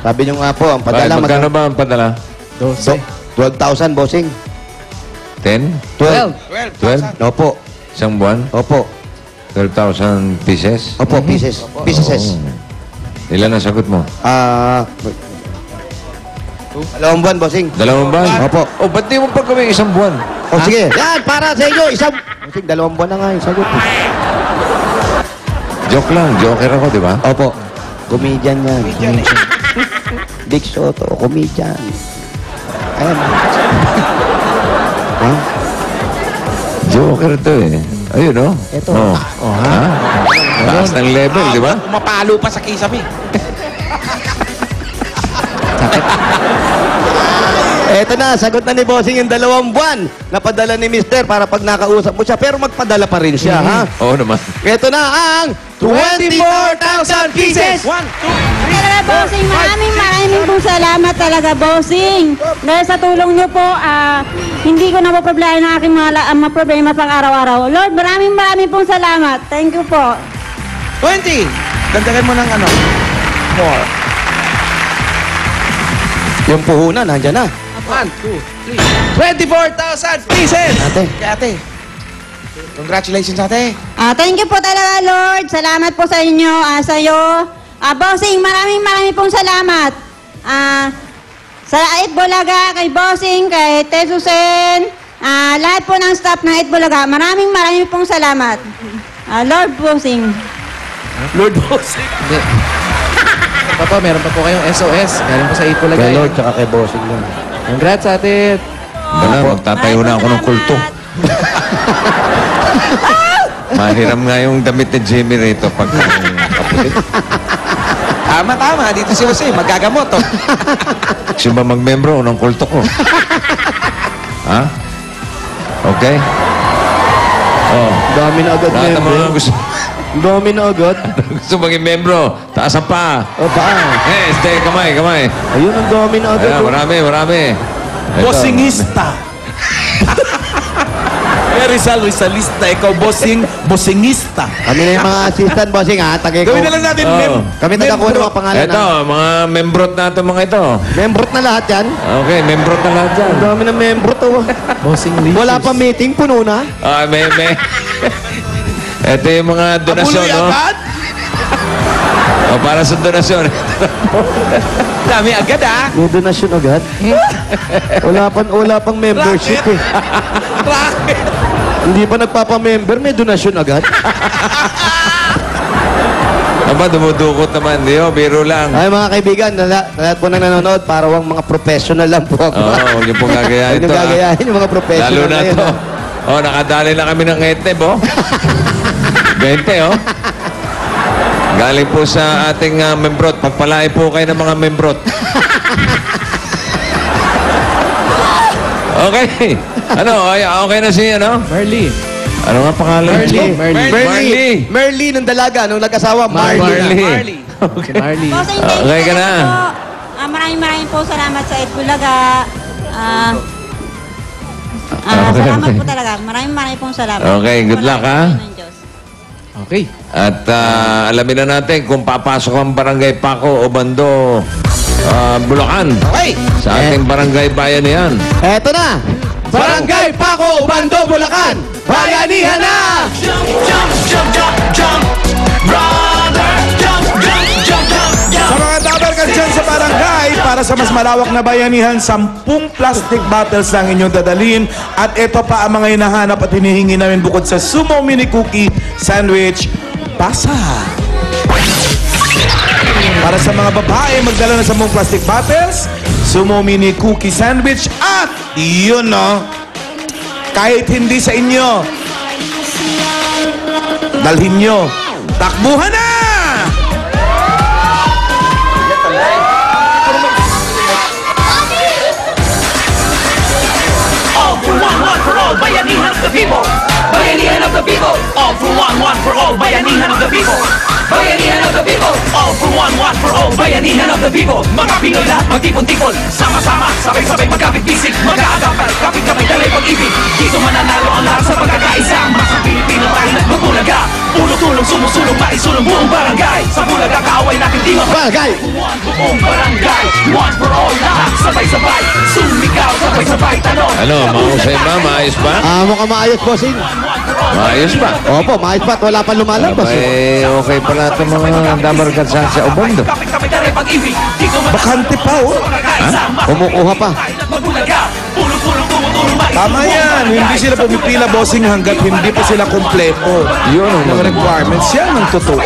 Sabi nyo nga po, ang padala... Magkano ba ang padala? 12,000, bossing. 10? 12. 12? Opo. Isang buwan? Opo. 12,000 pieces? Opo, pieces. Pieces. Ilan ang sagot mo? Dalawang buwan, bossing. Dalawang buwan? Opo. O, ba't di mo pa gawin isang buwan? O, sige. Yan, para sa inyo. Bossing, dalawang buwan na nga yung sagot. Joke lang. Joker ako, di ba? Opo. Comedian yan. Big Soto, comedian. Ayan. Ha? Joker to eh. Ayun, no? Ito. Oh, ha? Taas ng level, di ba? Mapalo pa sa kisame. Eto na, sagot na ni Bossing yung 2 buwan. Napadala ni Mister para pag nakausap mo siya. Pero magpadala pa rin siya, ha? Oo naman. Eto na ang 24,000 pieces! 1, 2, 3, Talaga, Bossing, maraming pong salamat talaga, Bossing. Dahil sa tulong niyo po, hindi ko na po problema ng aking mga problema pang araw-araw. Lord, maraming pong salamat. Thank you po. 20. Dagdagan mo ng ano? More. Yung puhunan, nandyan na. 1, 2, 3. 24,000 pieces! Ate. Kaya ate. Congratulations, ate. Thank you po talaga, Lord. Salamat po sa inyo, sa iyo. Bossing, maraming pong salamat. Sa Ait Bulaga, kay Bossing, kay Tesusen, lahat po ng staff ng Ait Bulaga, maraming pong salamat. Lord Bossing. Lord Bossing. Hindi. Papa, meron pa po kayong SOS. Galing po sa Ito Kay Lagay. Lord, tsaka kay Bossing lang. Congrats, ate. Wala, magtatayo na ako ng kulto. Mahiram nga yung damit ni Jimmy rito pag kapulit. Tama. Dito si Jose. Magagamot, oh. Gusto ba mag-membro ng kulto ko? Ha? Okay? Oh. Dami na agad Lahat ng mga member. gusto, Dami na agad. gusto maging membro. Taas ang paa. O, paa. Stay, kamay. Ayun, ang dami na agad. Ayan, marami. Ito. Bossingista. Rizalista. Ikaw, bossingista. Kami na yung mga assistant, Bossing, ha? Tagay ko. Gawin na lang natin, Oo. Kami tagakuha ng mga pangalan. Ito, mga membrot natin mga ito. Membrot na lahat yan. Okay, membrot na lahat yan. Ang dami ng membrot, oh. Bossing Lee. Wala pa meeting, puno na. May. Ito yung mga donasyon, Abuloy no? agad? Para sa donasyon. Dami agad, ah. May donasyon agad. Wala pang membership, eh. Racket. Hindi pa nagpapamember, may donasyon agad. Aba, dumudukot naman. Diyo, biro lang. Ay, mga kaibigan, lahat po na nanonood, para wang mga professional lang po ako. Oo, huwag niyo pong gagayahin Huwag niyo ito. gagayahin yung mga professional Lalo na yun, to. ha? Nakadali na kami ng etneb, 20, Galing po sa ating membrot. Pagpalain po kayo ng mga membrot. Okay. Okay na si, Marley. Ano nga pangalan? Marley. Merly ng dalaga, nung nag-asawa, Marley. Okay. Marley. Bossing, Okay ka na. po. Maraming po salamat sa Ait Bulaga. Salamat po talaga. Maraming pong salamat. Okay, good luck, ha? Ng Diyos. Okay. At alamin na natin kung papasok ang Barangay Paco o Bando, Bulacan. Okay. Sa ating barangay bayan yan. Eto na! Barangay Paco, Ubando, Bulacan! Bayanihan na! Sa mga dabarkan dyan sa barangay, para sa mas malawak na bayanihan, 10 plastic bottles lang inyong dadalhin. At ito pa ang mga hinahanap at hinihingi namin bukod sa Sumo Mini Cookie Sandwich, pasa. Para sa mga babae, magdala ng 10 plastic bottles, Sumo Mini Cookie Sandwich, at yun, no? Kahit hindi sa inyo, dalhin nyo. Takbuhan na! All for one for all, bayanihan of the people. Bayanihan of the people. All for one for all, bayanihan of the people. Bayanihan of the people. All for one for all, bayanihan of the people. Mga Pinoy lahat magtipon-tipon, sama-sama, sabay-sabay magkapit-bisig, mag-aagapal, kapit-kapit, dalay pag-ibig. Dito mananalo ang lahat sa pagkakaisa. Masang Pilipino tayo nagmamulaga. Ulo tulong sumusulong, maisulong buong barangay. Sa Bulaga, kaaway natin di mapag Bagay! buong barangay. One for all, lahat sabay-sabay. Sumigaw, sabay-sabay, tanong. Ano, mahusay ba? Maayos ba? Mukhang maayos, bossing. Maayos ba? Opo, maayos pa at wala pa lumalabas. Abay, okay pala itong mga dabarkad sa Obando. Kapit-kapit na rin pag-ibig. Di ko Bakante pa, oh. Kumukuha pa. Magbulaga, pulong-pulong tumutulong, Tama yan. Hindi sila pumipila, bossing, hanggat hindi pa sila kompleto. Yun ang Mga requirements yan ang totoo.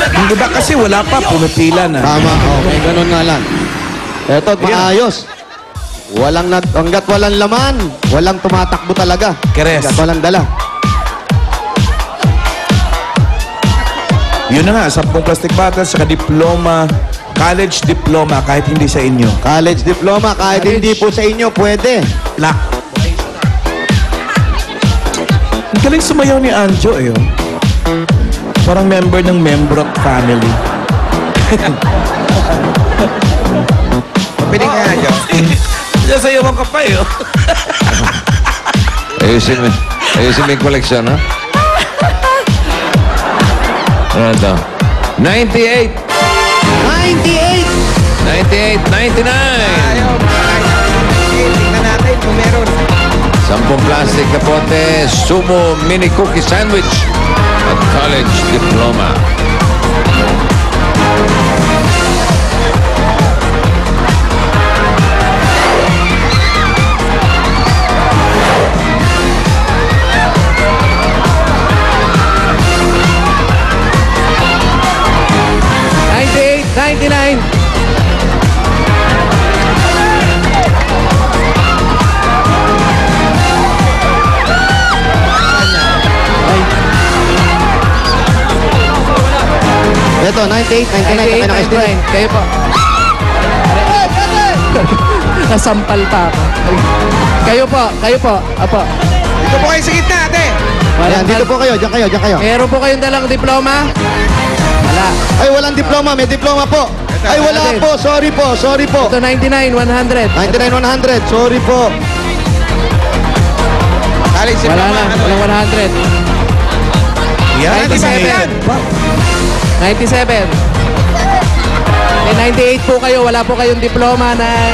Hindi ba kasi wala pa, pumipila na. Tama, okay, ganun nga lang. Eto, maayos. Hanggat walang laman, walang tumatakbo talaga. Keres. Hanggat walang dala. Yun na nga, 10 plastic bottles, saka diploma, college diploma, kahit hindi sa inyo. College diploma, kahit hindi po sa inyo, pwede. Black. Ang galing sumayaw ni Anjo, eh. Oh. Parang member ng Membrot family. Piling nga, Anjo. Sayawan ka pa, eh. Oh. Ayusin mo yung koleksyon, ha? Ano ito? 98! 98! 98, 99! Ayaw, tingnan natin kung meron. 10 plastic na pote, sumo mini cookie sandwich at college diploma. Ito, 98, 99, 98, 99. Kayo po. Nasampal pa ako. Kayo po. Apo. Dito po kayo sa gitna, ate. Ayan, dito po kayo, dyan kayo. Meron po kayong dalang diploma? Wala. Ay, walang diploma, may diploma po. Ay, wala natin. po, sorry po. Ito 99, 100. 99, 100, sorry po. College Wala diploma, na, ano eh. walang 100. Yan, 97. 97. May 98 po kayo, wala po kayong diploma na...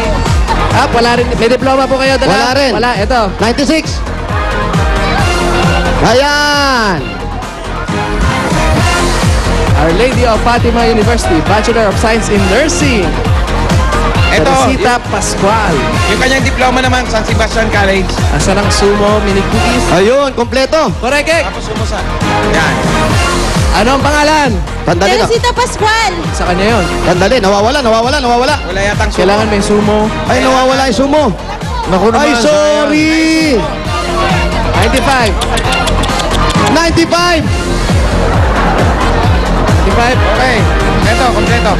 wala rin. May diploma po kayo, dala? Wala rin. Wala, ito. 96. Ayan. Our Lady of Fatima University, Bachelor of Science in Nursing. Ito, Teresita Pascual. yung kanyang diploma naman, San Sebastian College. Asa ng sumo, mini cookies. Ayun, kompleto. Correct, Kek. Tapos sumusa. Yan. Ano ang pangalan? Tandali na. Teresita Pascual. Sa kanya yon. Tandali, nawawala. Wala yatang sumo. Kailangan may sumo. Ay, nawawala yung sumo. Naku naman, Ay, sorry. 95. 95. 95. Okay. Kompleto.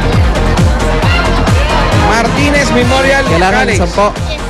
Martinez Memorial Kailangan College. 10.